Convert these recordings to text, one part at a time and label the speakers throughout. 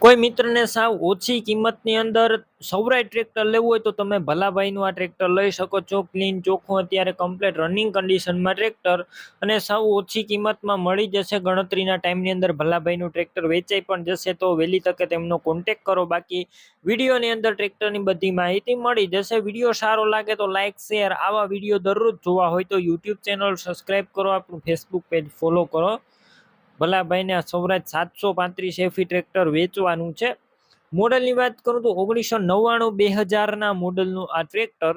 Speaker 1: કોઈ મિત્રને સાવ ઓછી કિંમતની અંદર સૌરાય ટ્રેક્ટર લેવું હોય તો તમે ભલાભાઈનું આ ટ્રેક્ટર લઈ શકો છો. ક્લીન ચોખ્ખું અત્યારે કમ્પ્લીટ રનિંગ કન્ડિશનમાં ટ્રેક્ટર અને સાવ ઓછી કિંમતમાં મળી જશે. ગણતરીના ટાઈમની અંદર ભલાભાઈનું ટ્રેક્ટર વેચાઈ પણ જશે, તો વહેલી તકે તેમનો કોન્ટેક કરો. બાકી વિડીયોની અંદર ટ્રેક્ટરની બધી માહિતી મળી જશે. વિડીયો સારો લાગે તો લાઇક શેર, આવા વિડીયો દરરોજ જોવા હોય તો યુટ્યુબ ચેનલ સબસ્ક્રાઈબ કરો, આપણું ફેસબુક પેજ ફોલો કરો. ભલાભાઈને આ સૌરાજ 735 એફી ટ્રેક્ટર વેચવાનું છે. મોડલની વાત કરું તો 1999 2000 મોડલનું આ ટ્રેક્ટર.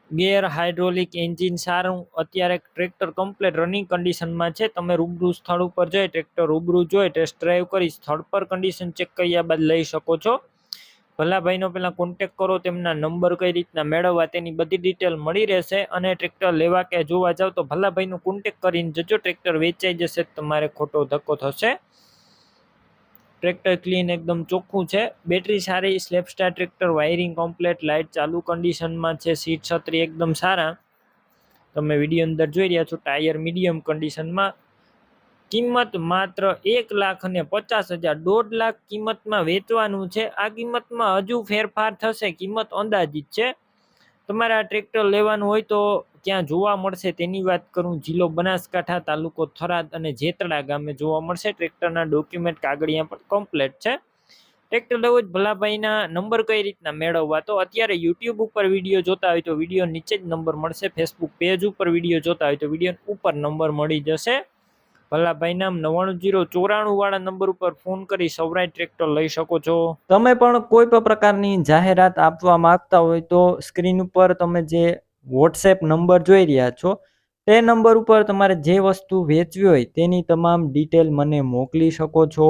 Speaker 1: ગેર હાઇડ્રોલિક એન્જિન સારું, અત્યારે ટ્રેક્ટર કમ્પ્લીટ રનિંગ કન્ડિશનમાં છે. તમે રૂબરૂ સ્થળ ઉપર જઈ ટ્રેક્ટર રૂબરૂ જોઈ ટેસ્ટ ડ્રાઈવ કરી સ્થળ પર કન્ડિશન ચેક કર્યા બાદ લઈ શકો છો. ભલાભાઈનો પહેલા કોન્ટેક કરો, તેમના નંબર કઈ રીતના મેળવવા તેની બધી ડિટેલ મળી રહેશે. અને ટ્રેક્ટર લેવા કે જોવા જાવ તો ભલાભાઈનો કોન્ટેક કરીને જજો. ટ્રેક્ટર વેચાઈ જશે તમારે ખોટો ધક્કો થશે. ટ્રેક્ટર ક્લીન એકદમ ચોખ્ખું છે, બેટરી સારી, સ્લેપસ્ટાર ટ્રેક્ટર, વાયરિંગ કમ્પ્લીટ, લાઇટ ચાલુ કન્ડિશનમાં છે, સીટ છત્રી એકદમ સારા તમે વિડીયો અંદર જોઈ રહ્યા છો. ટાયર મીડિયમ કન્ડિશનમાં. કિંમત માત્ર 1,50,000, 1.5 લાખ કિંમતમાં વેચવાનું છે. આ કિંમતમાં હજુ ફેરફાર થશે, કિંમત અંદાજિત છે. તમારે આ ટ્રેક્ટર લેવાનું હોય તો ક્યાં જોવા મળશે તેની વાત કરું. જિલ્લો બનાસકાંઠા, તાલુકો થરાદ અને જેતડા ગામે જોવા મળશે. ટ્રેક્ટરના ડોક્યુમેન્ટ કાગળિયા પણ કમ્પ્લીટ છે. ટ્રેક્ટર લેવું જ ભલાભાઈના નંબર કઈ રીતના મેળવવા, તો અત્યારે યુટ્યુબ ઉપર વિડીયો જોતા હોય તો વિડીયો નીચે જ નંબર મળશે. ફેસબુક પેજ ઉપર વિડીયો જોતા હોય તો વિડીયો ઉપર નંબર મળી જશે. ભલાભાઈના 990494 વાળા નંબર ઉપર ફોન કરી સૌરાય ટ્રેક્ટર લઈ શકો છો. તમે પણ કોઈ પણ પ્રકારની જાહેરાત આપવા માંગતા હોય તો સ્ક્રીન ઉપર તમે જે વોટ્સએપ નંબર જોઈ રહ્યા છો તે નંબર ઉપર તમારે જે વસ્તુ વેચવી હોય તેની તમામ ડિટેલ મને મોકલી શકો છો.